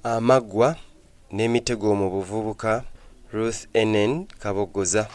Amaggwa n'emitego mu buvubuka. Ruth Enen Kabogoza.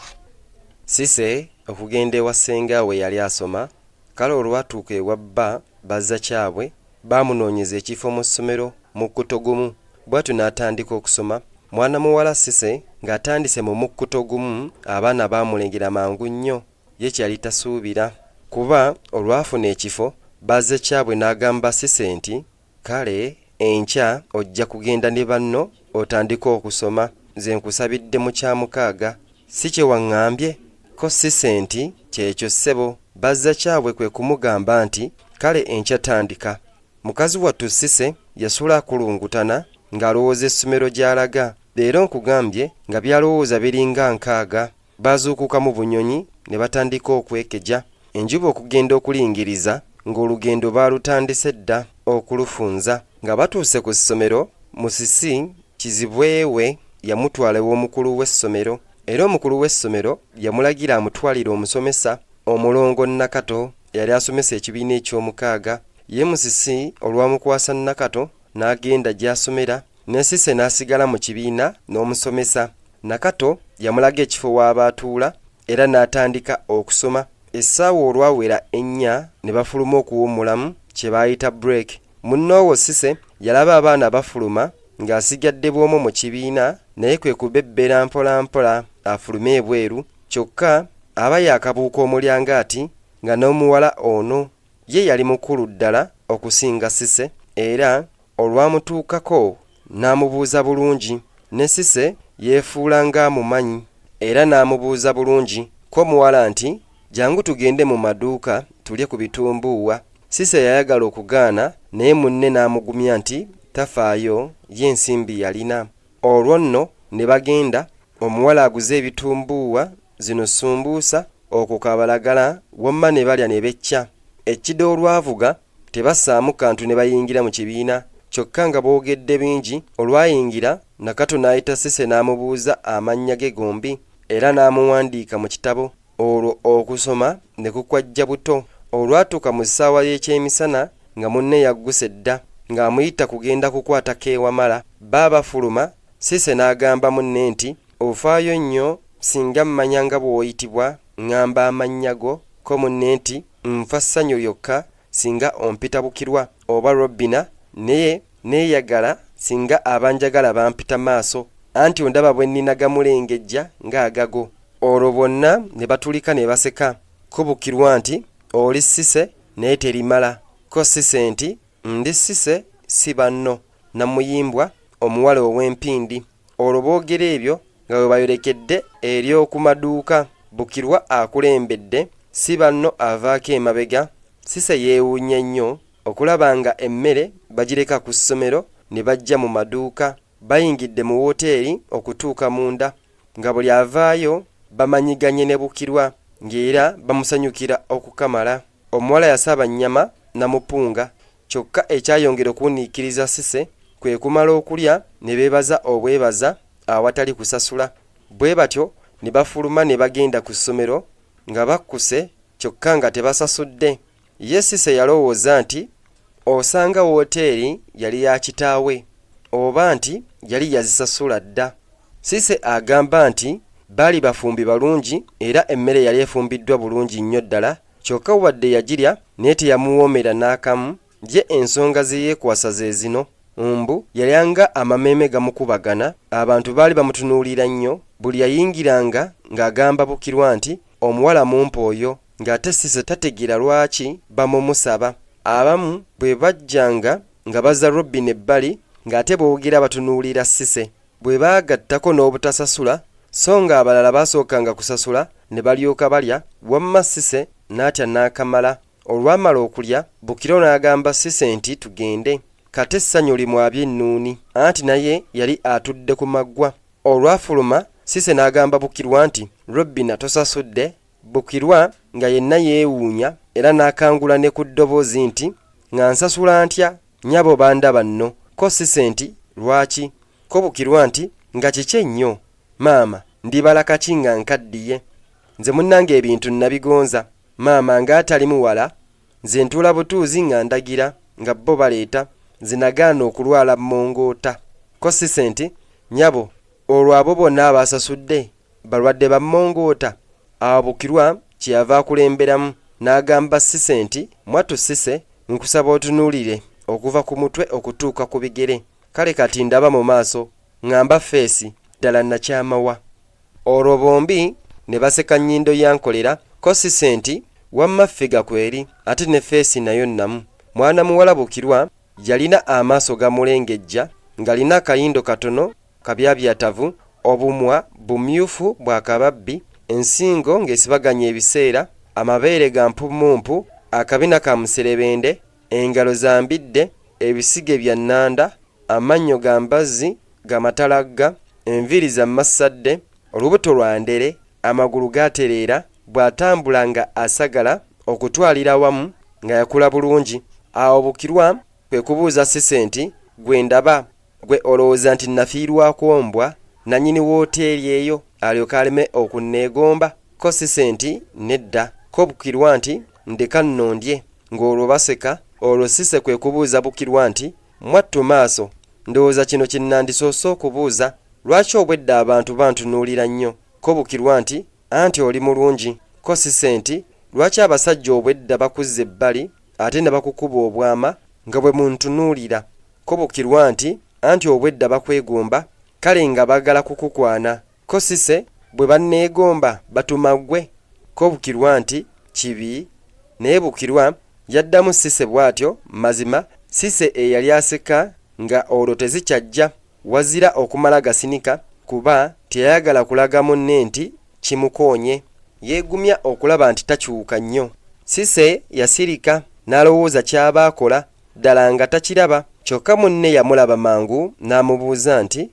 Sise okugenda ewa ssengaawe yali asoma, kale olwatuuka ewa bba bazza kyabwe baamunoonyeza ekifo mu ssomero mu kkuto gumu, bw'atyo n'atandika okusoma. Mwana muwala Sise ng'atandise mu mukkuto gumu, abaana baamulengera mangu nnyo, ye kyali tasuubira, kuba olwafuna ekifo bazza kyabwe n'agamba Sise nti, kale enkya ojja kugenda ne banno otandika okusoma, nze nkusabidde mu kyamukaaga, si kye waŋŋambye? Ko Sise nti, kyekyo ssebo. Bazza kyabwe kwe kumugamba nti, kale enkya tandika. Mukazi wattu Sise yasula akulungutana ng'alowooza essomero gy'alaga. Leero nkugambye nga byalowooza biringa 6. Baazuukuka mu bunyonyi ne batandika okwekeja, enjuba okugenda okulingiriza, ng'olugendo baalutandise dda okulufunza. Nga batuuse ku ssomero, Musisi Kizibwewe yamutwala ew'omukulu w'essomero, era omukulu w'essomero yamulagira amutwalire omusomesa omulongo Nakato eyali asomesa ekibiina eky'omukaaga. Ye Musisi olwamukwasa Nakato n'agenda gy'asomera, ne Sise n'asigala mu kibiina n'omusomesa. Nakato yamulaga ekifo w'abaatuula era n'atandika okusoma. Essaawa olwawera 4 ne bafuluma okuwummulamu, kye baayita break. Munnoowo Sise yalaba abaana bafuluma ng'asigadde bw'omu mu kibiina, naye kwe kubebbera mpola mpola afulume ebweru, kyokka aba yaakabuuka omulyango ati nga n'omuwala ono ye yali mukulu ddala okusinga Sise, era olwamutuukako n'amubuuza bulungi, ne Sise yeefuula ng'amumanyi era n'amubuuza bulungi. Ko muwala nti, jangu tugende mu maduuka tulye ku bitumbuuwa. Sise yayagala okugaana, naye munne n'amugumya nti tafaayo, ye ensimbi yalina. Olwo nno ne bagenda, omuwala aguze ebitumbuuwa, zino sumbuusa, okwo kabalagala, wamma ne balya ne becca. Ekide olwavuga tebassaamu kantu ne bayingira mu kibiina, kyokka nga boogedde bingi. Olwayingira, Nakato n'ayita Sise n'amubuuza amannya ge gombi, era n'amuwandiika mu kitabo. Olwo okusoma ne kukwajja buto. Olwatuuka mu ssaawa y'ekyemisana nga munne yagguse dda, ng'amuyita kugenda kukwatako ewamala, baabafuluma. Sise n'agamba munne nti, ofaayo nnyo, singa mmanya nga bw'oyitibwa ŋŋamba amannya go. Ko munne nti, nfa ssanyu lyokka singa ompita Bukirwa oba Robina, naye neeyagala singa abanjagala bampita maaso, anti ondaba bwe nnina gamulengejja ng'agago. Olwo bonna ne batulika ne baseka. Ko Bukirwa nti, oli Sise naye terimala. Ko Sise nti, ndi Sise si banno, namuyimbwa omuwala ow'empindi. Olwo boogera ebyo nga bwe bayolekedde eri oku maduuka. Bukirwa akulembedde, si banno avaako emabega. Sise yeewuunya nnyo okulaba nga emmere bagireka ku ssomero ne bajja mu maduuka. Bayingidde mu woteeri okutuuka munda, nga buli avaayo bamanyiganye ne Bukirwa, ng'era bamusanyukira okukamala. Omuwala yasaba nnyama na mupunga, kyokka ekyayongera okuwuniikiriza Sise kwe kumala okulya ne beebaza obwebaza awatali kusasula. Bwe batyo ne bafuluma ne bagenda ku ssomero nga bakkuse, kyokka nga tebasasudde. Ye Sise yalowooza nti osanga woteeri yali ya kitaawe, oba nti yali yazisasula dda. Sise agamba nti baali bafumbi balungi era emmere yali efumbiddwa bulungi nnyo ddala, kyokka wadde yagirya naye teyamuwoomera n'akamu. Ye ensonga ze yeekwasa ze zino: mbu yalyanga amameeme gamukubagana, abantu baali bamutunuulira nnyo, buli yayingiranga ng'agamba Bukirwa nti omuwala mumpa oyo, ng'ate Sise tategeera lwaki bamumusaba. Abamu bwe bajjanga nga bazza Robin ebbali, ng'ate boogera batunuulira Sise, bwe baagattako n'obutasasula, so ng'abalala baasookanga kusasula ne balyoka balya, wamma Sise n'atya n'akamala. Olwamala okulya, Bukirwa n'agamba Sise nti tugende, kate essanyu limwabye ennuuni, anti naye yali atudde ku maggwa. Olwafuluma, Sise n'agamba Bukirwa nti Robina tosasudde. Bukirwa nga yenna yeewuunya era n'akangula ne ku ddoboozi nti nga nsasula ntya, nnyabo bandaba nno. Ko Sise nti lwaki? Ko Bukirwa nti nga kiki ennyo maama, ndibala kaki nga nkaddiye, nze munnange ebintu nabigonza. Maama ng'atali muwala, nze ntuula butuuzi nga ndagira nga bo baleeta, nze nagaana okulwala mongoota. ko Cissy nti nyabo olwo abo bonna abasasudde balwadde bammongoota. Awo Bukirwa kyeyava akulemberamu n'agamba Cissy nti mwattu Cissy nkusaba otunuulire okuva ku mutwe okutuuka ku bigere. Kale kati ndaba mu maaso ngamba feesi ddala nakyamawa. Olwo bombi ne baseka nnyindo ya nkolera ko Cissy nti wamma ffiga kweri ate ne feesi nayo nnamu. Mwana muwala Bukirwa yalina amaaso gamulengejja ng'alina akayindo katono kabyabyatavu, obumwa bumyufu bwa kababbi, ensingo ng'esibaganya ebiseera, amabeere ga mpumumpu, akabina ka muserebende, engalo zambidde, ebisige bya nnanda, amannyo ga mbazzi ga matalagga, enviiri za massadde, olubuto lwa ndere, amagulu gatereera, bw'atambula nga asagala okutwalira wamu nga yakula bulungi. Awo Bukirwa kwe kubuuza Cissy nti gwe ndaba gwe olowooza nti nafiirwako mbwa nannyini wooteeri eyo alyoka aleme okunneegomba? Ko Cissy nti nedda. Ko Bukirwa nti ndeka nnondye. Ng'olwo baseka. Olwo Cissy kwe kubuuza Bukirwa nti mwattu maaso ndowooza kino kye nandisoose okubuuza, lwaki obwedda abantu bantunuulira nnyo? Ko Bukirwa nti anti oli mulungi. Ko Cissy nti lwaki abasajja obwedda bakuzza ebbali ate ne bakukuba obwama nga bwe muntunuulira? Ko Bukirwa nti anti obwedda bakwegomba kale nga bagala kukukwana. Ko Cissy bwe banneegomba batuma ggwe? Ko Bukirwa nti kibi. Naye Bukirwa yaddamu Cissy bw'atyo mazima. Cissy eyali aseka nga olwo tezikyajja wazira okumala gasinika kuba teyayagala kulaga munne nti kimukoonye. Yeegumya okulaba nti takyuka nnyo. Cissy yasirika n'alowooza ky'aba akola ddala nga takiraba. Kyokka munne yamulaba mangu n'amubuuza nti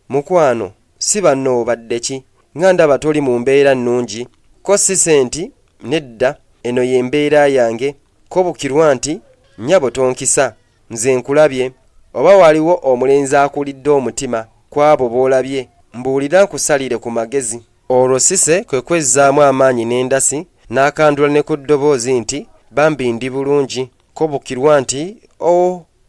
mukwano si banno obadde ki? Nga ndaba toli mu mbeera nnungi. Ko Cissy nti nedda, eno y'embeera yange. Ko Bukirwa nti nnyabo tonkisa, nze nkulabye. Oba waliwo omulenzi akulidde omutima kw'abo b'olabye mbuulira nkusalire ku magezi. Olwo Cissy kwe kwezzaamu amaanyi n'endasi n'akandula ne ku ddoboozi nti bambi ndi bulungi. Ko Bukirwa nti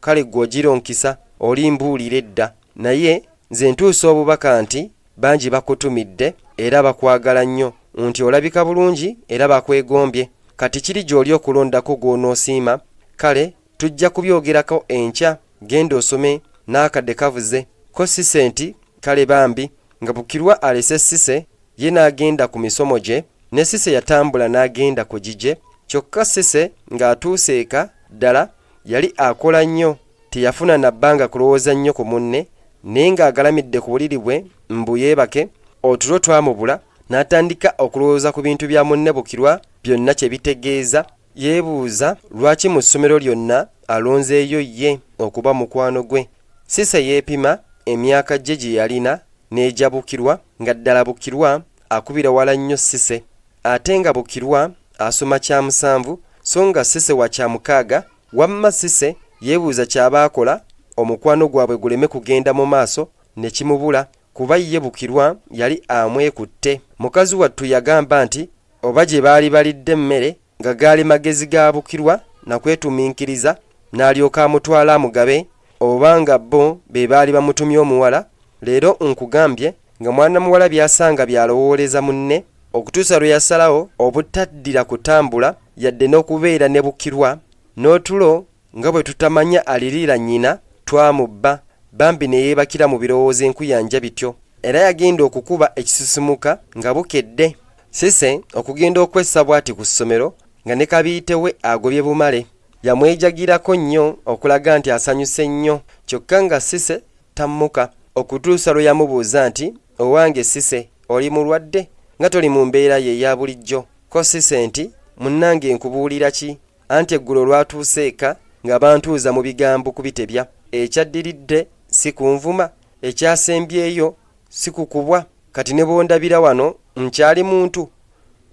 kale ggwe ogironkisa oli mbuulira edda, naye nze ntuusa obubaka nti bangi bakutumidde era bakwagala nnyo, nti olabika bulungi era bakwegombye. Kati kiri gy'oli okulondako gw'onoosiima, kale tujja kubyogerako enkya, genda osome n'akadde kavuze. Ko Cissy nti kale bambi. Nga Bukirwa alese Cissy ye n'agenda ku misomo gye, ne Cissy yatambula n'agenda ku gigye. Kyokka Cissy ng'atuuse eka ddala yali akola nnyo, teyafuna na bbanga kulowooza nnyo ku munne, naye ng'agalamidde ku buliri bwe mbu yeebake, otulo twamubula n'atandika okulowooza ku bintu bya munne Bukirwa byonna kye bitegeeza. Yeebuuza lwaki mu ssomero lyonna alonzeeyo ye okuba mukwano gwe. Cissy yeepima emyaka gye gye yalina n'egya Bukirwa, nga ddala Bukirwa akubira wala nnyo Cissy, ate nga Bukirwa asoma kya musanvu so nga Cissy wa kya mukaaga. Wamma Cissy yeebuuza ky'aba akola omukwano gwabwe guleme kugenda mu maaso ne kimubula, kuba ye Bukirwa yali amwekutte. Mukazi wattu yagamba nti oba gye baali balidde emmere nga gaali magezi ga Bukirwa nakwetuminkiriza n'alyoka amutwala amugabe, oba nga bo be baali bamutumye omuwala. Leero nkugambye nga mwana muwala byasanga byalowooleza munne okutuusa lwe yasalawo obutaddira kutambula yadde n'okubeera ne Bukirwa. N'otulo nga bwe tutamanya aliriira nnyina twamubba, bambi ne yeebakira mu birowoozo enkuyanja bityo, era yagenda okukuba ekisisimuka nga bukedde. Cissy okugenda okwessa bw'ati ku ssomero nga ne kabiite we agobye bumale. Yamwejagirako nnyo okulaga nti asanyuse nnyo, kyokka nga Cissy tammuka okutuusa lwe yamubuuza nti owange Cissy oli mulwadde nga toli mu mbeera ye eya bulijjo? Ko Cissy nti munnange nkubuulira ki? Anti eggulo lwatuuse eka nga bantuuza mu bigambo kubitebya. Ekyaddiridde si kunvuma, ekyasembyeyo si kukubwa. Kati ne bondabira wano nkyali muntu,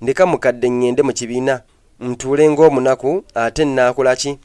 ndeka mukadde ngende mu kibiina ntuule ng'omunaku ate nnaakola ki?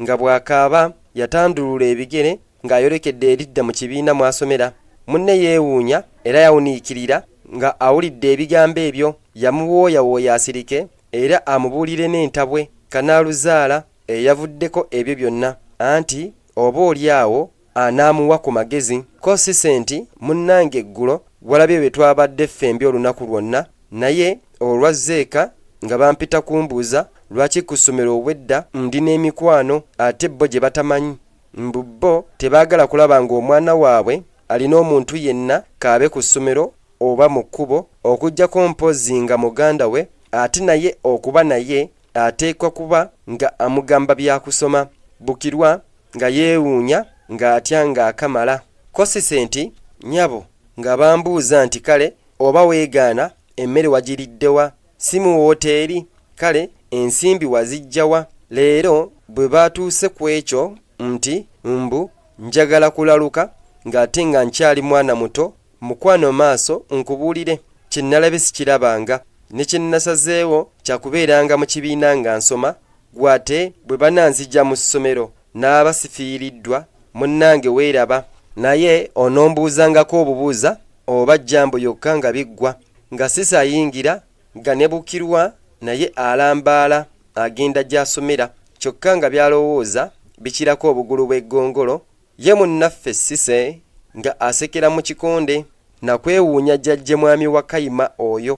Nga bw'akaaba yatandulula ebigere ng'ayolekedde eridda mu kibiina mw'asomera. Munne yeewuunya era yawuniikirira nga awulidde ebigambo ebyo. Yamuwooyawooya asirike era amubuulire n'entabwe Kanaaluzaala eyavuddeko ebyo byonna, anti oba oli awo anaamuwa ku magezi. Ko Cissy nti munnange eggulo walabye bwe twabadde ffembi olunaku lwonna, naye olwazzeeka nga bampita kumbuuza lwaki ku ssomero obwedda ndi n'emikwano ate bo gye batamanyi. Mbu bo tebaagala kulaba ng'omwana waabwe alina omuntu yenna kaabe ku ssomero oba mu kkubo okuggyako mpozzi nga muganda we, ate naye okuba naye ateekwa kuba nga amugamba byakusoma. Bukirwa nga yeewuunya ng'atya ng'akamala. Ko Cissy nti nnyabo nga bambuuza nti kale oba weegaana emmere wagiriddewa? Si mu woteeri? Kale ensimbi waziggyawa? Leero bwe baatuuse ku ekyo nti mbu njagala kulaluka ng'ate nga nkyali mwana muto, mukwano maaso nkubuulire kye nalabye sikirabanga ne kye nasazeewo kyakubeeranga mu kibiina nga nsoma, gwate bwe bananzijja mu ssomero n'aba sifiiriddwa, munnange weeraba. Naye onombuuzangako obubuuza oba jjambo yokka nga biggwa. Nga Cissy ayingira nga ne Bukirwa naye alambaala agenda gy'asomera, kyokka nga byalowooza bikirako obugulu bw'eggongolo. Ye munnaffe Cissy nga asekera mu kikonde nakwewuunya jjajje mwami wa Kayima oyo.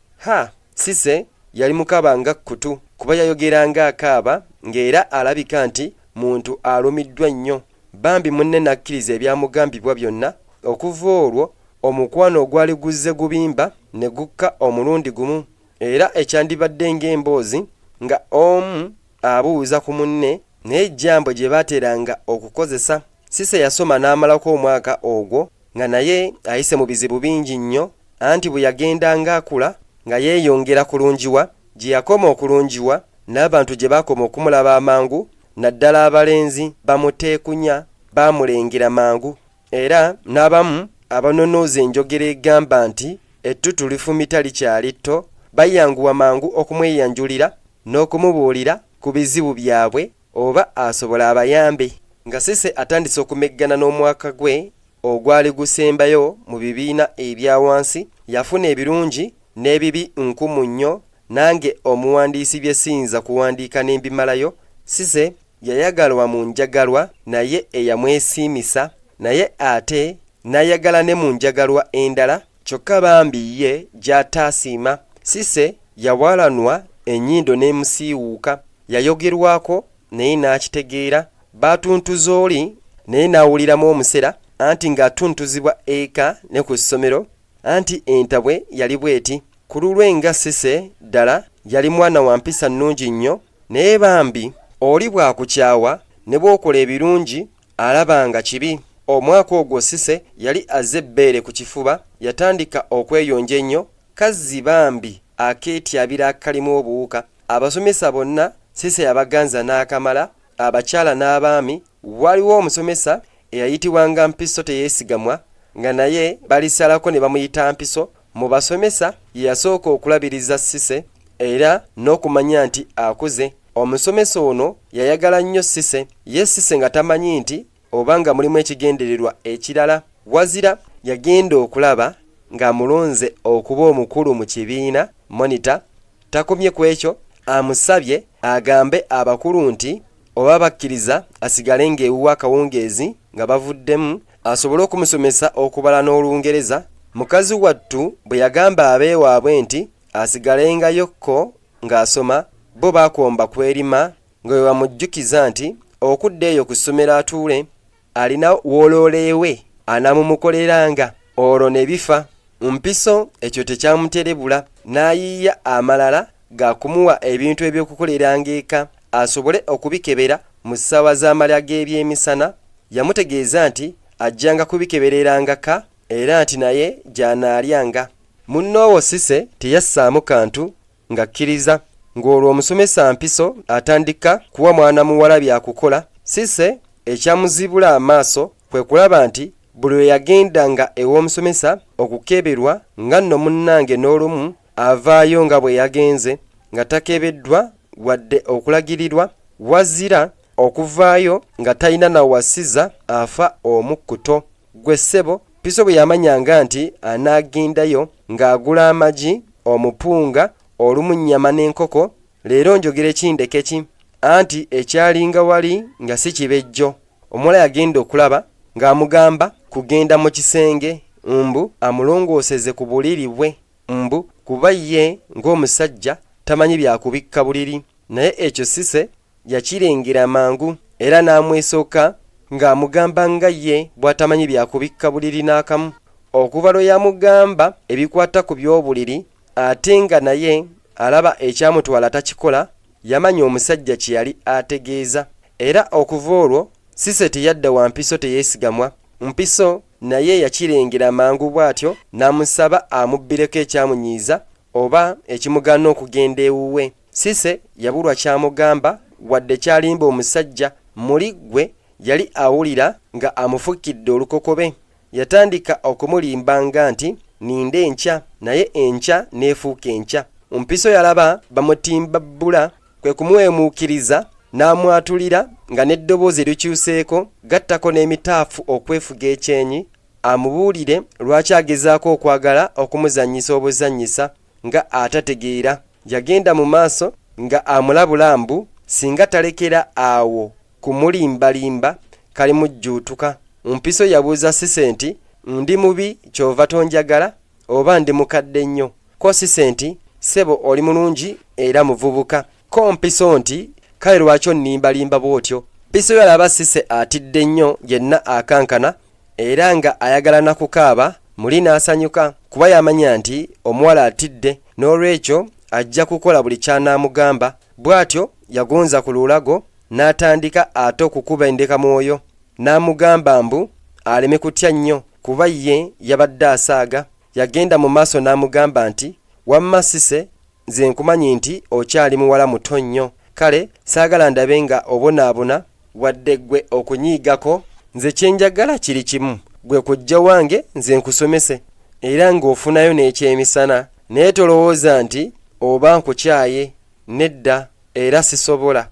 Cissy yali mukaba nga kkutu kuba yayogeranga akaaba ng'era alabika nti muntu alumiddwa nnyo. Bambi munne nakkiriza ebyamugambibwa byonna. Okuva olwo omukwano ogwali guzze gubimba ne gukka omulundi gumu, era ekyandibadde ng'emboozi nga omu abuuza ku munne n'ejjambo gye baateranga okukozesa. Cissy yasoma n'amalako omwaka ogwo nga naye ayise mu bizibu bingi nnyo, anti bwe yagendanga akula nga yeeyongera kulungiwa. Gye yakoma okulungiwa n'abantu gye baakoma okumulaba amangu, naddala abalenzi bamuteekunya baamulengera mangu, era n'abamu abanonooza enjogera egamba nti ettutu lifumita likyali tto bayanguwa mangu okumweyanjulira n'okumubuulira ku bizibu byabwe oba asobola abayambe. Nga Cissy atandise okumeggana n'omwaka gwe ogwali gusembayo mu bibiina ebya wansi, yafuna ebirungi n'ebibi nkumu nnyo. Nange omuwandiisi bye siyinza kuwandiika ne mbimalayo. Cissy yayagalwa mu njagalwa naye eyamwesiimisa, naye ate n'ayagala ne mu njagalwa endala, kyokka bambi ye gy'ataasiima. Cissy yawalanwa ennyindo n'emusiiwuuka, yayogerwako naye n'akitegeera. Baatuntuza oli naye n'awuliramu omusera, anti ng'atuntuzibwa eka ne ku ssomero, anti entabwe yali bweti. Ku lulwe nga Cissy ddala yali mwana wa mpisa nnungi nnyo, naye bambi oli bw'akukyawa ne bw'okola ebirungi alabanga kibi. Omwaka ogwo Cissy yali azze ebbeere ku kifuba, yatandika okweyonja ennyo. Kazzi bambi akeetyabira akalimu obuwuka. Abasomesa bonna Cissy yabaganza n'akamala, abakyala n'abaami. Waliwo omusomesa eyayitibwanga Mpiso teyeesigamwa, nga naye balisalako ne bamuyita Mpiso. Mu basomesa ye yasooka okulabiriza Cissy era n'okumanya nti akuze. Omusomesa ono yayagala nnyo Cissy, ye Cissy nga tamanyi nti obanga mulimu ekigendererwa ekirala, wazira yagenda okulaba ng'amulonze okuba omukulu mu kibiina, monitor. Takomye ku ekyo, amusabye agambe abakulu nti oba bakkiriza asigale ng'ewuwa akawungeezi nga bavuddemu asobole okumusomesa okubala n'Olungereza. Mukazi wattu bwe yagamba abeewaabwe nti asigalengayokko ng'asoma, bo baakomba kwerima nga bwe bamujjukiza nti okudda eyo ku ssomero atuule alina woolooleewe anaamumukoleranga, olwo ne bifa. Mpiso ekyo tekyamuterebula, n'ayiiya amalala ga kumuwa ebintu eby'okukoleranga eka asobole okubikebera mu ssaawa z'amalya g'ebyemisana. Yamutegeeza nti ajjanga kubikebererangaka era nti naye gy'anaalyanga. Munnoowo Cissy teyassaamu kantu ng'akkiriza, ng'olwo omusomesa Mpiso atandika kuwa mwana muwala byakukola. Cissy ekyamuzibula amaaso kwe kulaba nti buli we yagendanga ew'omusomesa okukeberwa nga nno munnange n'olumu avaayo nga bwe yagenze nga takebeddwa wadde okulagirirwa, wazira okuvaayo nga talina nawasiza afa omukkuto. Gwe ssebo, Mpiso bwe yamanyanga nti anaagendayo ng'agula amagi, omupunga, olumu nnyama n'enkoko, leero njogera ekindeke ki, anti ekyalinga wali nga si kibejjo. Omuwala yagenda okulaba ng'amugamba kugenda mu kisenge mbu amulongooseze ku buliri bwe mbu kuba ye ng'omusajja tamanyi byakubikka buliri. Naye ekyo Cissy yakirengera mangu era n'amwesooka ng'amugamba nga ye bw'atamanyi byakubikka buliri n'akamu. Okuva lwe yamugamba ebikwata ku by'obuliri ate nga naye alaba ekyamutwala takikola, yamanya omusajja kye yali ategeeza. Era okuva olwo Cissy teyadda wa Mpiso teyeesigamwa. Mpiso naye yakirengera mangu bw'atyo n'amusaba amubbireko ekyamunyiiza oba ekimugaana okugenda ewuwe. Cissy yabulwa kyamugamba wadde kyalimba omusajja muli gwe yali awulira nga amufukidde olukokobe. Yatandika okumulimbanga nti ninda enkya, naye enkya n'efuuka enkya. Mpiso yalaba bamutimba bbula kwe kumuwemuukiriza n'amwatulira nga n'eddoboozi likyuseeko gattako n'emitaafu okwefuga ekyenyi amubuulire lwaki agezaako okwagala okumuzannyisa obuzannyisa nga atategeera. Yagenda mu maaso nga amulabula mbu singa talekera awo kumulimbalimba kalimujjuutuka. Mpiso yabuuza Cissy nti ndi mubi kyova tonjagala oba ndi mukadde nnyo? Ko Cissy nti ssebo oli mulungi era muvubuka. Ko Mpiso nti kale lwaki onnimbalimba bw'otyo? Mpiso yalaba Cissy atidde nnyo yenna akankana era nga ayagala na kukaaba, muli n'asanyuka kuba yamanya nti omuwala atidde n'olwekyo ajja kukola buli ky'anaamugamba. Bw'atyo yagonza ku lulago n'atandika ate okukuba endeka mwoyo n'amugamba mbu aleme kutya nnyo kuba ye yabadde asaaga. Yagenda mu maaso n'amugamba nti wamma Cissy, nze nkumanyi nti okyali muwala muto nnyo, kale saagala ndabe nga obonaabona wadde gwe okunyiigako. Nze kyenjagala kiri kimu, gwe kujja wange nze nkusomese era ng'ofunayo n'ekyemisana, naye tolowooza nti oba nkukyaye. Nedda, era sisobola.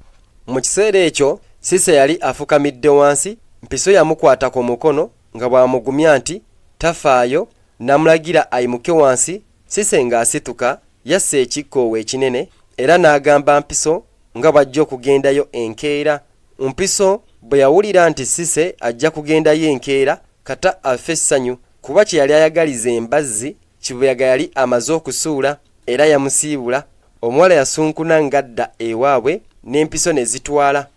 Mu kiseera ekyo Cissy yali afukamidde wansi. Mpiso yamukwata ku mukono nga bw'amugumya nti tafaayo, n'amulagira ayimuke wansi. Cissy ng'asituka yasse ekikkoowe ekinene era n'agamba Mpiso nga bw'ajja okugendayo enkeera. Mpiso bwe yawulira nti Cissy ajja kugendayo enkeera kata afe essanyu kuba kye yali ayagaliza embazzi kibuyaga yali amaze okusuula era yamusiibula. Omuwala yasunkuna ngadda ewaabwe n'Empiso ne zitwala.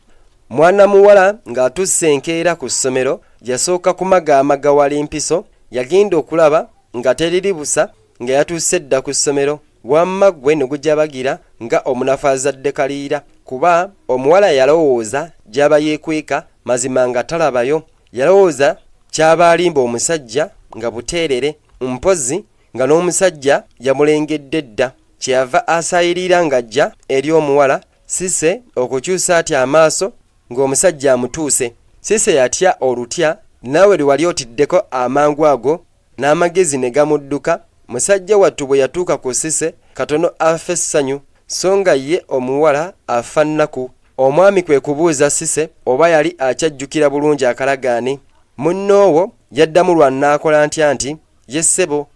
Mwana muwala ng'atusse enkeera ku ssomero yasooka kumagaamaga wala Empiso. Yagenda okulaba nga teriri busa nga yatuuse dda ku ssomero. Wamma gwe ne gujabagira nga omunafu azadde kaliira kuba omuwala yalowooza gy'aba yeekweka mazima nga talabayo. Yalowooza ky'aba alimba omusajja nga buteerere, mpozi nga n'omusajja yamulengedde dda. Kyeyava asaayirira ng'ajja eri omuwala. Cissy okukyusa atya amaaso ng'omusajja amutuuse. Cissy yatya olutya, naawe lwe wali otiddeko amangu ago n'amagezi ne gamudduka. Musajja wattu bwe yatuuka ku Cissy katono afa essanyu so nga ye omuwala afa nnaku. Omwami kwe kubuuza Cissy oba yali akyajjukira bulungi akalagaane. Munnoowo yaddamu lwannaakola ntya nti ye ssebo.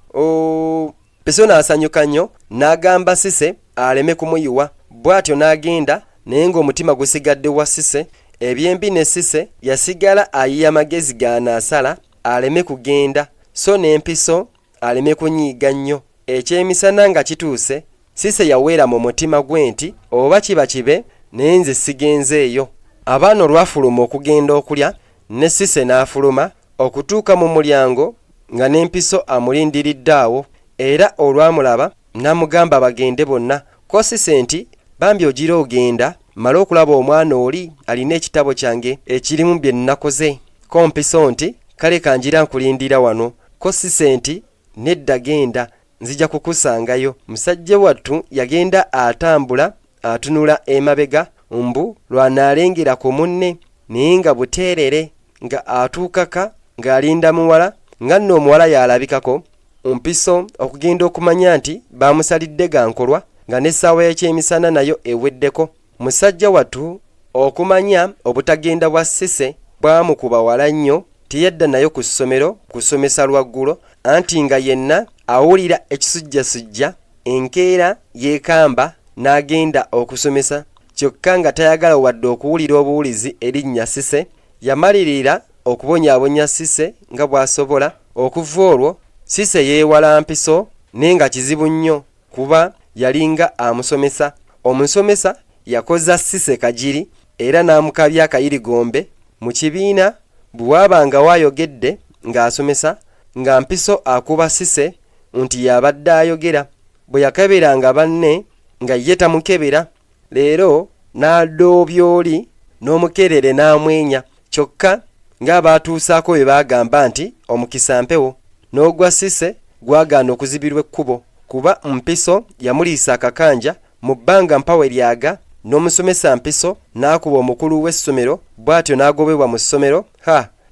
Mpiso n'asanyuka nnyo n'agamba Cissy aleme kumuyiwa. Bw'atyo n'agenda naye ng'omutima gusigadde wa Cissy. Ebyembi ne Cissy yasigala ayiya amagezi g'anaasala aleme kugenda so n'Empiso aleme kunyiiga nnyo. Ekyemisana nga kituuse Cissy yaweera mu mutima gwe nti oba kiba kibe naye nze sigenzeeyo. Abaana olwafuluma okugenda okulya ne Cissy n'afuluma okutuuka mu mulyango nga n'Empiso amulindiridde awo era olwamulaba n'amugamba bagende bonna. Ko Cissy nti bambi ogira ogenda mala okulaba omwana oli alina ekitabo kyange ekirimu bye nnakoze. Ko Mpiso nti kale kanjira nkulindira wano. Ko Cissy nti nedda genda, nzija kukusangayo. Musajja wattu yagenda atambula atunula emabega mbu lwanaalengera ku munne naye nga buteerere nga atuukaka ng'alinda muwala nga nno omuwala yalabikako. Mpiso okugenda okumanya nti baamusalidde gankolwa nga n'essaawa y'ekyemisana nayo eweddeko. Musajja wattu okumanya obutagenda bwa Cissy bwamukuba wala nnyo. Teyadda nayo ku ssomero kusomesa lwaggulo anti nga yenna awulira ekisujjasujja enkeera yeekamba n'agenda okusomesa kyokka nga tayagala wadde okuwulira obuwulizi erinnya Cissy. Yamalirira okubonyaabonya Cissy nga bw'asobola. Okuva olwo Cissy yeewala Mpiso naye nga kizibu nnyo kuba yalinga amusomesa. Omusomesa yakoza Cissy kajiri era n'amukabya akayirigombe mu kibiina bwe waabanga waayogedde ng'asomesa nga Mpiso akuba Cissy nti yabadde ayogera. Bwe yakeberanga banne nga ye tamukebera. Leero n'adoobya oli n'omukerere n'amwenya kyokka ng'abaatuusaako bwe baagamba nti omukisa mpewo. N'ogwa Cissy gwagaana okuzibirwa ekkubo kuba Mpiso yamuliisa akakanja mu bbanga mpawe lyaga n'omusomesa Mpiso n'akuba omukulu w'essomero bw'atyo n'agobebwa mu ssomero.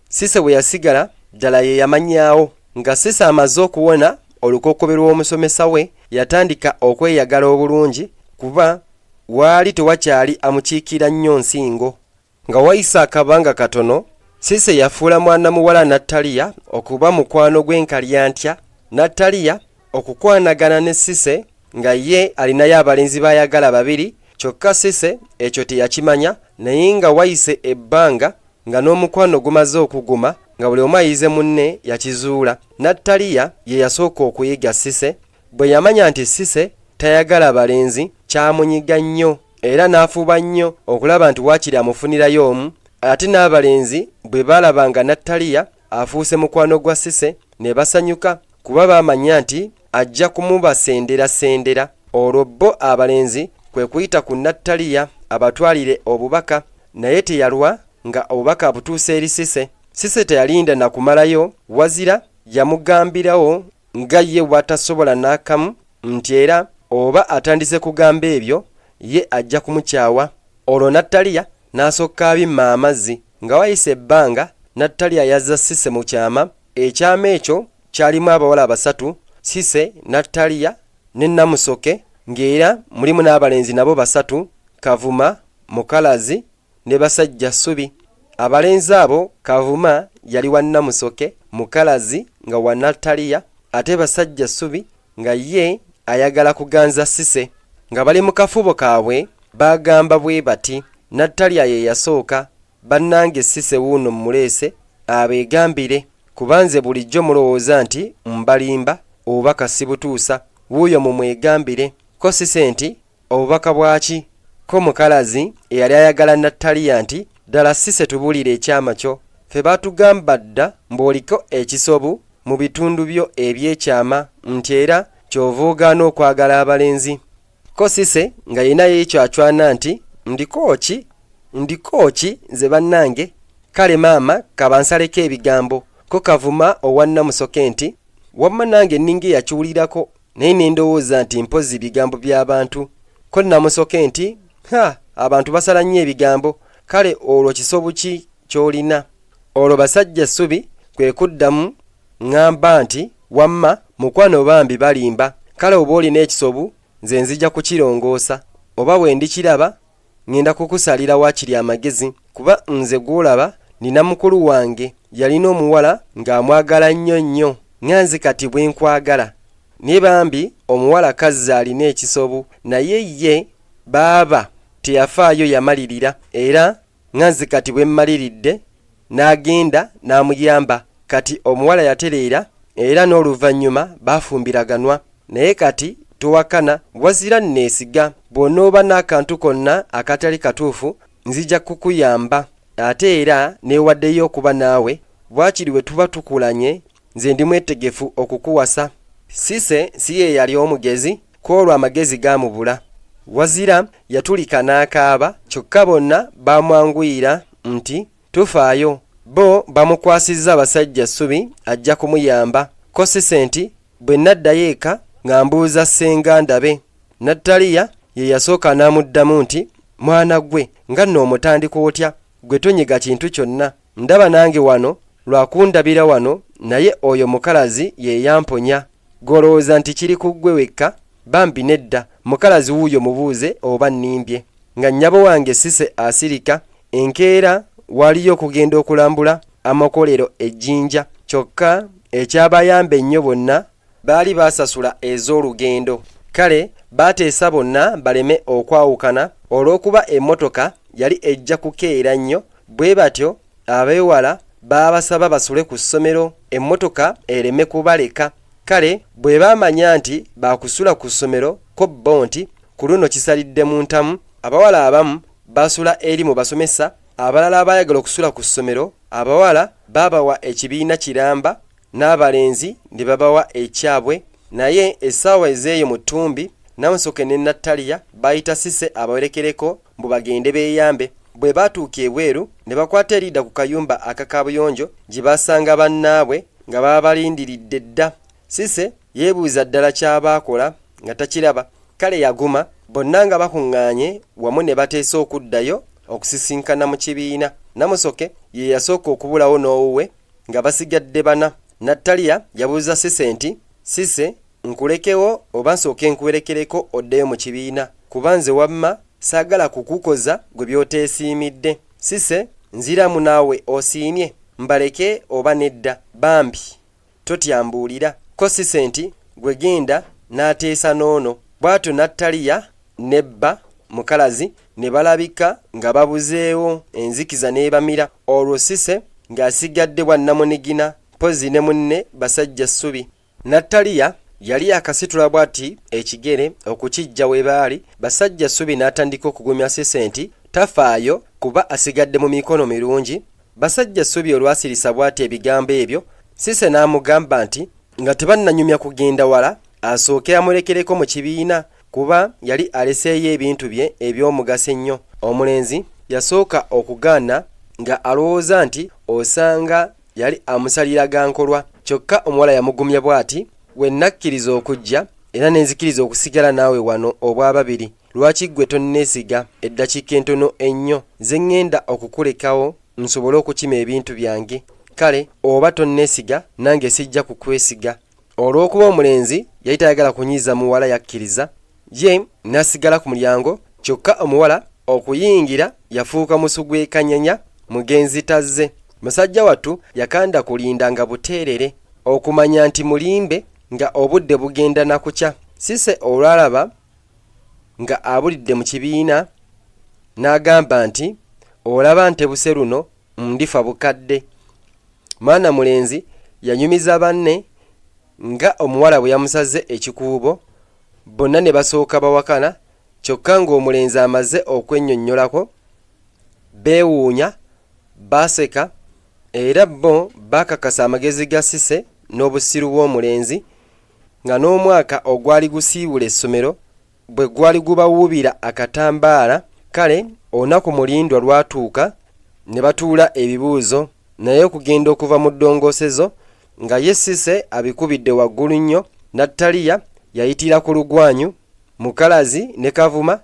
Cissy bwe yasigala ddala ye yamanyaawo. Nga Cissy amaze okuwona olukokobe lw'omusomesa we yatandika okweyagala obulungi kuba waali tewakyali amukiikira nnyo nsingo. Nga wayise akabanga katono Cissy yafuula mwana muwala Natalia okuba mukwano gw'enkalyantya. Natalia okukwanagana ne Cissy nga ye alinayo abalenzi bayagala babiri kyokka Cissy ekyo teyakimanya. Naye nga wayise ebbanga nga n'omukwano gumaze okuguma nga buli omu ayize munne yakizuula. Natalia ye yasooka okuyiga Cissy. Bwe yamanya nti Cissy tayagala balenzi kyamunyiga nnyo era n'afuuba nnyo okulaba nti waakiri amufunirayo omu. Ate n'abalenzi bwe baalaba nga Natalia afuuse mukwano gwa Cissy ne basanyuka kuba baamanya nti ajja kumubasendera. Olwo bo abalenzi kwe kuyita ku Natalia abatwalire obubaka naye teyalwa nga obubaka abutuuse eri Cissy. Cissy teyalinda na kumalayo wazira yamugambirawo nga ye bw'atasobola n'akamu nti era oba atandise kugamba ebyo ye ajja kumukyawa. Olwo Natalia n'asokka abimma amazzi. Nga wayise ebbanga Natalia yazza Cissy mu kyama. Ekyama ekyo kyalimu abawala basatu, Cissy, Natalia ne Namusoke, ng'era mulimu n'abalenzi nabo basatu, Kavuma, Mukalazi ne Basajja Ssubi. Abalenzi abo Kavuma yali wa Namusoke, Mukalazi nga wa Natalia ate Basajja Ssubi nga ye ayagala kuganza Cissy. Nga bali mu kafubo kaabwe bagamba bwe bati, Natalia ye yasooka, bannange Cissy wuuno mmuleese abeegambire kubanze bulijjo mulowooza nti mbalimba obubaka sibutuusa, wuuyo mumwegambire. Ko Cissy nti obubaka bwaki? Ko Mukalazi eyali ayagala Natalia nti ddala Cissy tubuulire ekyama kyo, ffe baatugamba dda mbw'oliko ekisobu mu bitundu byo eby'ekyama nti era kyova ogaana okwagala abalenzi. Ko Cissy nga yenna yeekyo acwana nti ndiko ki nze bannange, kale maama kabansaleko ebigambo. Ko Kavuma owa Namusoke nti wamma nange ninga yakiwulirako naye ne ndowooza nti mpozi bigambo by'abantu. Ko Namusoke nti abantu basala nnyo ebigambo, kale olwo kisobu ki ky'olina? Olwo Basajja Ssubi kwe kuddamu ŋŋamba nti wamma mukwano bambi balimba, kale oba olina ekisobu nze nzija kukirongoosa, oba bwe ndikiraba ngenda kukusalira waakiri amagezi kuba nze gw'olaba nina mukulu wange yalina omuwala ng'amwagala nnyo nnyo nganze kati bwe nkwagala. Ne bambi omuwala kazza alina ekisobu naye ye baaba teyafaayo yamalirira era nganze kati bwe mmaliridde n'agenda n'amuyamba. Kati omuwala yatereera era n'oluvannyuma baafumbiraganwa. Naye kati towakana wazira nneesiga, bw'onooba n'akantu konna akatali katuufu nzija kukuyamba ate era neewaddeyo okuba naawe, bwakiri bwe tuba tukulanye nze ndi mwetegefu okukuwasa. Cissy si ye yali omugezi, kwolwo amagezi gaamubula. Wazira yatulika n'akaaba kyokka bonna baamwanguyira nti tufaayo, bo bamukwasizza Basajja Ssubi ajja kumuyamba. Ko Cissy nti bwe naddayo eka nga mbuuza ssenga ndabe. Natalia ye yasooka n'amuddamu nti mwana gwe nga nno omutandika otya, gwe tonyiga kintu kyonna, ndaba nange wano lwakundabira wano naye oyo Mukalazi ye yamponya, golowooza nti kiri ku ggwe wekka? Bambi nedda, Mukalazi wuuyo mubuuze oba nnimbye. Nga nnyabo wange Cissy asirika, enkeera waliyo okugenda okulambula amakolero ejjinja, kyokka ekyabayamba ennyo bonna baali baasasula ez'olugendo. Kale baateesa bonna baleme okwawukana olw'okuba emmotoka yali ejja kukeera nnyo, bwe batyo abeewala baabasaba basule ku ssomero emmotoka ereme kubaleka. Kale bwe baamanya nti baakusula ku ssomero ko bo nti ku luno kisalidde mu ntamu, abawala abamu basula eri mu basomesa, abalala abaayagala okusula ku ssomero abawala baabawa ekibiina kiramba n'abalenzi ne babawa ekyabwe. Naye essaawa ez'eyo mu ttumbi Namusoke ne Natalia bayita Cissy abawerekereko mbu bagende beeyambe. Bwe baatuuka ebweru ne bakwata eridda ku kayumba akakabuyonjo gye basanga bannaabwe nga babalindiridde dda. Cissy yeebuuza ddala ky'abaakola nga takiraba. Kale yaguma, bonna nga bakuŋŋaanye wamu ne bateesa okuddayo okusisinkana mu kibiina. Namusoke ye yasooka okubulawo n'owuwe nga basigadde bana. Natalia yabuuza Cissy nti, Cissy, nkulekewo oba nsooke nkuwerekereko oddeyo mu kibiina, kuba nze wamma saagala kukukoza gwe by'oteesiimidde. Cissy, nziramu naawe osiimye, mbaleke oba nedda? Bambi totyambuulira. Ko Cissy nti, gwe genda n'ateesa n'ono. Bw'atyo Natalia ne bba mukalazi ne balabika nga babuzeewo, enzikiza n'ebamira. Olwo Cissy ng'asigadde bwannamunigina mpozi ne munne basajja ssubi. Natalia yali akasitula bw'ati ekigere okukijja we baali. Basajja ssubi n'atandika okugumya Cissy nti tafaayo kuba asigadde mu mikono mirungi. Basajja ssubi olwasirisa bw'ati ebigambo ebyo, Cissy n'amugamba nti nga tebannanyumya kugenda wala asooke amulekereko mu kibiina kuba yali aleseeyo ebintu bye eby'omugaso ennyo. Omulenzi yasooka okugaana nga alowooza nti osanga yali amusalira gankolwa. Kyokka omuwala yamugumya bw'ati, we nakkiriza okujja era nenzikiriza okusigala naawe wano obwababiri. Lwaki ggwe tonneesiga eddakiika entono ennyo? Nze ŋŋenda okukulekawo nsobole okukima ebintu byange. Kale oba tonneesiga nange sijja kukwesiga. Olw'okuba omulenzi yali tayagala kunyiiza muwala yakkiriza, ye n'asigala ku mulyango. Kyokka omuwala okuyingira yafuuka musugwekanyanya mugenzi tazze. Musajja wattu yakanda kulinda nga buteerere okumanya nti mulimbe nga obudde bugenda na kukya. Cissy olwalaba nga abulidde mu kibiina n'agamba nti olaba ntebuse luno ndifa bukadde. Mwana mulenzi yanyumiza banne nga omuwala bwe yamusaze ekikuubo. Bonna ne basooka bawakana, kyokka ng'omulenzi amaze okwennyonnyolako beewuunya, baseka era bo bakakasa amagezi ga Cissy n'obusiru bw'omulenzi, nga n'omwaka ogwali gusiibula essomero bwe gwali gubawuubira akatambaala. Kale olunaku mulindwa lwatuuka ne batuula ebibuuzo, naye okugenda okuva mu ddongoosezo nga ye Cissy abikubidde waggulu nnyo. Natalia yayitira ku lugwanyu, mukalazi ne Kavuma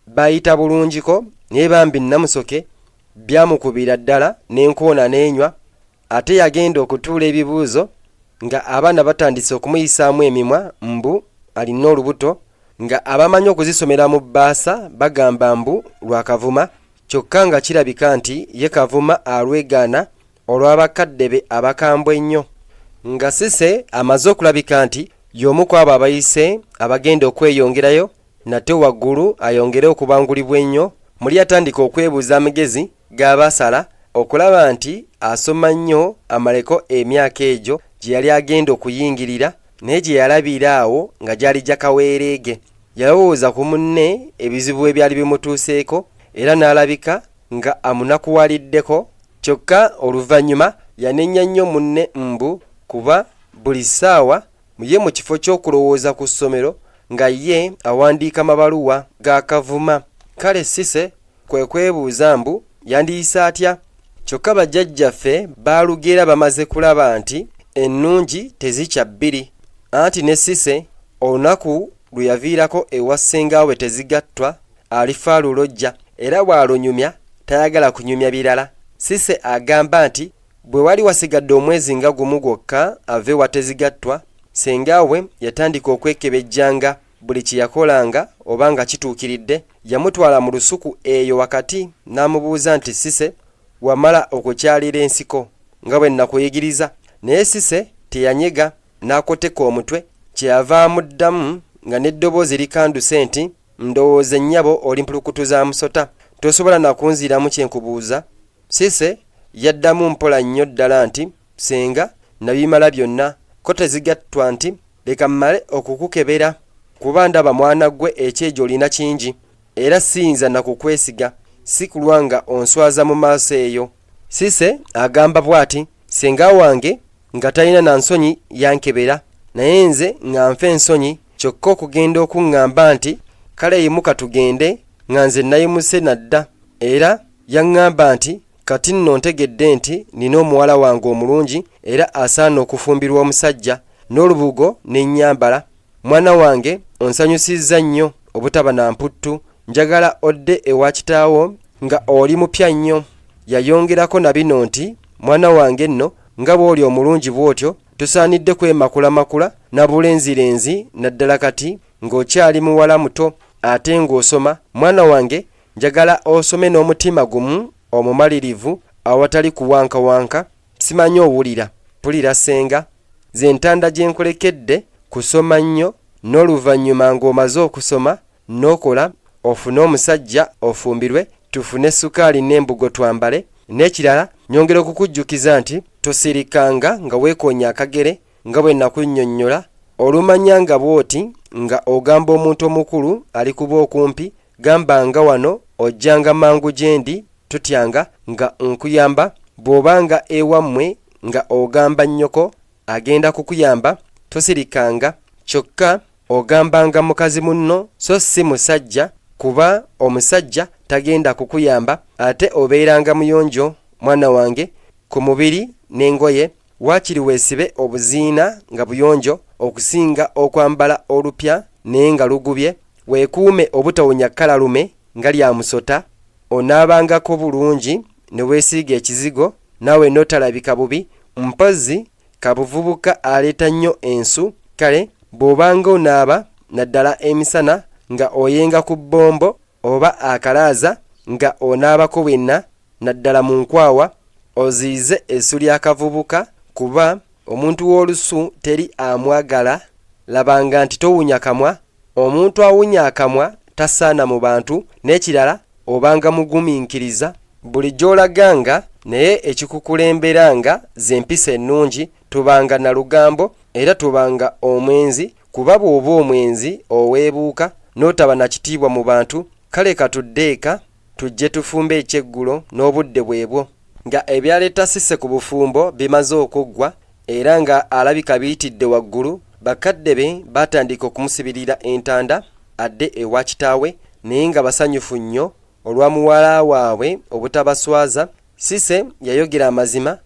bayita bulungiko, naye bambi Namusoke byamukubira ddala n'enkoona n'enywa. Ate yagenda okutuula ebibuuzo nga abaana batandise okumuyisaamu emimwa mbu alina olubuto, nga abamanyi okuzisomera mu bbaasa bagamba mbu lwa Kavuma, kyokka nga kirabika nti ye Kavuma alwegaana olw'abakadde be abakambwe ennyo. Nga Cissy amaze okulabika nti y'omu ku abo abayise abagenda okweyongerayo, nate waggulu ayongere okubangulibwa ennyo. Muli atandika okwebuuza amagezi g'abasala okulaba nti asoma nnyo amaleko emyaka egyo gye yali agenda okuyingirira, naye gye yalabira awo nga gyali gyakaweereege. Yalowooza ku munne ebizibu ebyali bimutuuseeko era n'alabika nga amunakuwaliddeko. Kyokka oluvannyuma yanenya nnyo munne mbu kuba buli ssaawa ye mu kifo ky'okulowooza ku ssomero nga ye awandiika mabaluwa ga Kavuma. Kale Cissy kwe kwebuuza mbu yandiyise atya? Kyokka bajjajjaffe baalugera bamaze kulaba nti ennungi tezikya bbiri, anti ne Cissy olunaku lwe yaviirako ewa ssengaawe tezigattwa alifa lulojja, era bw'alunyumya tayagala kunyumya birala. Cissy agamba nti bwe wali wasigadde omwezi nga gumu gwokka ave wa tezigattwa, ssengaawe yatandika okwekebejjanga buli kye yakolanga oba nga kituukiridde. Yamutwala mu lusuku eyo wakati n'amubuuza nti Cissy, wamala okukyalira ensiko nga bwe nakuyigiriza? Naye Cissy teyanyega, n'akoteka omutwe. Kyeyava amuddamu nga n'eddoboozi likanduse nti ndowooza ennyabo oli mpulukutu za musota, tosobola nakunziramu kye nkubuuza? Cissy yaddamu mpola nnyo ddala nti senga nabimala byonna ko tezigattwa nti leka mmale okukukebera kuba ndaba mwana gwe ekyejo olina kingi era siyinza nakukwesiga si kulwa nga onswaza mu maaso eyo. Sise agamba bw'ati senga wange nga talina na nsonyi yankebera naye nze nga nfa ensonyi kyokka okugenda okuŋŋamba nti kale yimuka tugende nga nze nayimuse nadda era yaŋŋamba nti kati nno ntegedde nti nina omuwala wange omulungi era asaana okufumbirwa omusajja n'olubugo n'ennyambala. Mwana wange onsanyusizza nnyo obutaba na mputtu njagala odde ewa kitaawo nga oli mupya nnyo. Yayongerako na bino nti mwana wange nno nga bw'oli omulungi bw'otyo tosaanidde kwemakulamakula na bulenzirenzi naddala kati ng'okyali muwala muto ate ng'osoma. Mwana wange njagala osome n'omutima gumu omumalirivu awatali kuwankawanka. Simanyi owulira pulira senga ze ntanda gye nkolekedde kusoma nnyo n'oluvannyuma ng'omaze okusoma n'okola ofune omusajja ofumbirwe tufune sukaali n'embugo twambale. N'ekirala nyongera okukujjukiza nti tosirikanga nga weekoonya akagere nga bwe nakunnyonnyola olumanya nga bw'oti nga ogamba omuntu omukulu ali kuba okumpi gambanga wano ojjanga mangu gyendi tutyanga nga nkuyamba bw'obanga ewammwe nga ogamba nnyoko agenda kukuyamba tosirikanga kyokka ogambanga mukazi munno so si musajja kuba omusajja tagenda kukuyamba ate obeeranga muyonjo mwana wange ku mubiri n'engoye waakiri weesibe obuziina nga buyonjo okusinga okwambala olupya naye nga lugubye weekuume obutawunya kkalalume nga lya musota onaabangako bulungi ne weesiiga ekizigo naawe n'otalabika bubi mpozzi kabuvubuka aleeta nnyo ensu kale bw'obanga onaaba naddala emisana nga oyenga ku bbombo oba akalaaza nga onaabako wenna naddala mu nkwawa oziize essu ly'akavubuka kuba omuntu w'olusu teri amwagala. Labanga nti towunya kamwa. Omuntu awunya akamwa tasaana mu bantu. N'ekirala obanga mugumiikiriza buli gy'olaganga naye ekikukulemberanga z'empisa ennungi tubanga na lugambo era tubanga omwenzi kuba bw'oba omwenzi oweebuuka n'otaba na kitiibwa mu bantu. Kale katuddeeka tujje tufumbe ekyeggulo n'obudde bwebwo nga ebyaleeta Sise ku bufumbo bimaze okuggwa era nga alabika biyitidde waggulu. Bakadde be batandika okumusibirira entanda adde ewa kitaawe naye nga basanyufu nnyo olwa muwala waabwe obutabaswaza. Sise yayogera amazima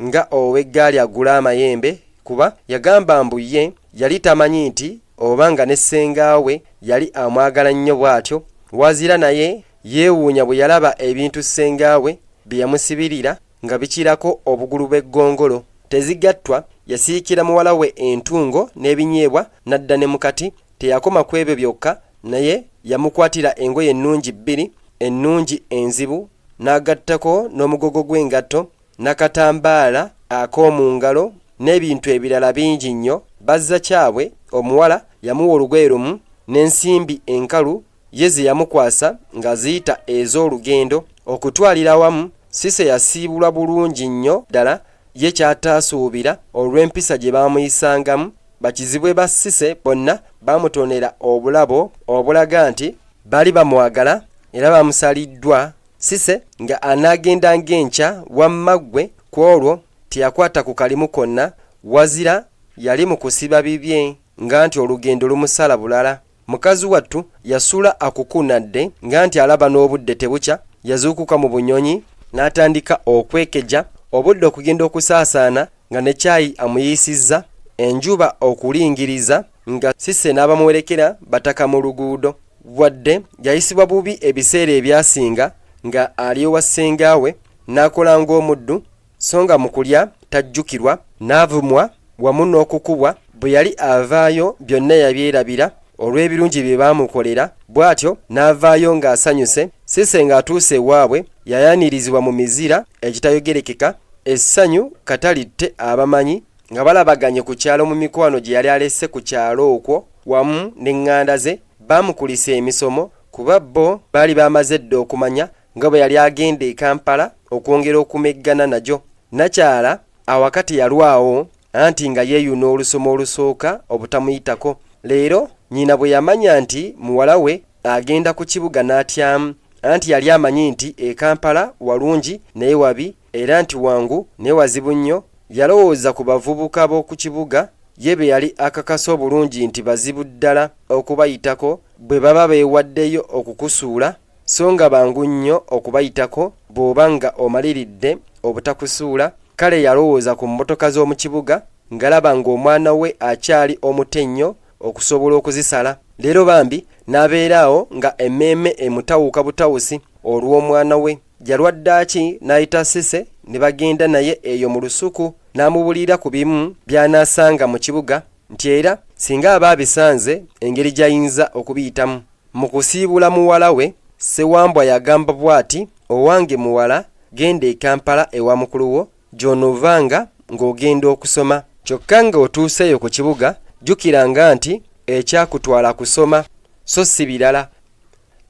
nga ow'eggaali agula amayembe kuba yagamba mbu ye yali tamanyi nti obanga ne ssengaawe yali amwagala nnyo bw'atyo wazira naye yeewuunya bwe yalaba ebintu ssengaawe bye yamusibirira nga bikirako obugulu bw'eggongolo. Tezigattwa yasiikira muwala we entungo n'ebinyeebwa nadda ne mukati. Teyakoma ku ebyo byokka naye yamukwatira engoye ennungi bbiri ennungi enzibu n'agattako n'omugogo gw'engatto n'akatambaala ak'omu ngalo n'ebintu ebirala bingi nnyo. Bazza kyabwe omuwala yamuwa olugoye lumu n'ensimbi enkalu ye ze yamukwasa nga ziyita ez'olugendo okutwalira awamu. Sise yasiibulwa bulungi nnyo ddala ye kyataasuubira olw'empisa gye baamuyisangamu. Bakizibwe ba Sise bonna baamutonera obulabo obulaga nti baali bamwagala era baamusaliddwa. Sise nga anaagenda ng'enkya wamma ggwe ku olwo teyakwata ku kalimu konna wazira yali mu kusiba bibye nga nti olugendo lumusala bulala. Mukazi wattu yasula akukunadde nga nti alaba n'obudde tebukya. Yazuukuka mu bunyonyi n'atandika okwekeja obudde okugenda okusaasaana nga ne caayi amuyiisizza enjuba okulingiriza nga Sise n'abamuwerekera bataka mu luguudo. Wadde yayisibwa bubi ebiseera ebyasinga nga ali ewa ssengaawe n'akola ng'omuddu so nga mu kulya tajjukirwa n'avumwa wamu n'okukubwa. Bwe yali avaayo byonna yabyerabira olw'ebirungi bye baamukolera bw'atyo n'avaayo ng'asanyuse. Sise ng'atuuse ewaabwe yayanirizibwa mu mizira egitayogerekeka. Essanyu katalitte abamanyi nga balabaganye ku kyalo mu mikwano gye yali alesse ku kyalo okwo wamu n'eŋŋanda ze. Baamukulisa emisomo kuba bo baali bamaze dda okumanya nga bwe yali agenda e Kampala okwongera okumeggana najo. Nakyala awakati yalwawo anti nga yeeyuna olusomo olusooka obutamuyitako. Leero nnyina bwe yamanya nti muwala we agenda ku kibuga n'atyamu, anti yali amanyi nti e Kampala walungi naye wabi era nti wangu naye wazibu nnyo. Yalowooza ku bavubuka b'oku kibuga ye be yali akakasa obulungi nti bazibu ddala okubayitako bwe baba beewaddeyo okukusuula, so nga bangu nnyo okubayitako bw'oba nga omaliridde obutakusuula. Kale yalowooza ku mmotoka z'omu kibuga ng'alaba ng'omwana we akyali omuto ennyo okusobola okuzisala. Leero bambi n'abeeraawo nga emmeeme emutawuka butawusi olw'omwana we. Yalwaddaaki n'ayita Cissy ne bagenda naye eyo mu lusuku n'amubulira ku bimu by'anaasanga mu kibuga nti era singa aba abisanze engeri gy'ayinza okubiyitamu. Mu kusiibula muwala we, Ssewambwa yagamba bw'ati, owange muwala, genda e Kampala ewa mukulu wo gy'onoovanga ng'ogenda okusoma. Kyokka ng'otuuseeyo ku kibuga jjukiranga nti ekyakutwala kusoma so si birala.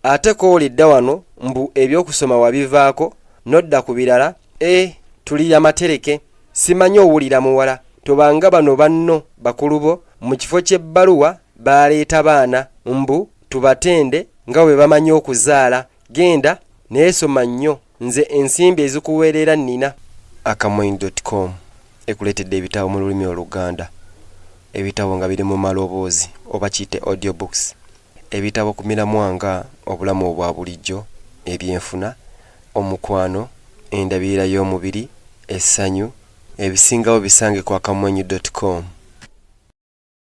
Ate koolidda wano mbu eby'okusoma wabivaako nodda ku birala. Tulira matereke. Simanyi owulira muwala, tobanga bano banno bakulu bo mu kifo ky'ebbaluwa baaleeta baana mbu tubatende nga bwe bamanyi okuzaala. Genda neesoma nnyo, nze ensimbi ezikuweerera nnina. Akamwenyi.com ekuleetedde ebitabo mu lulimi Oluganda. Ebitabo nga biri mu maloboozi oba kiyite audiobooks. Ebitabo ku miramwa nga obulamu obwa bulijjo, ebyenfuna, omukwano, endabirira y'omubiri, essanyu, ebisingawo bisange ku akamwenyi.com.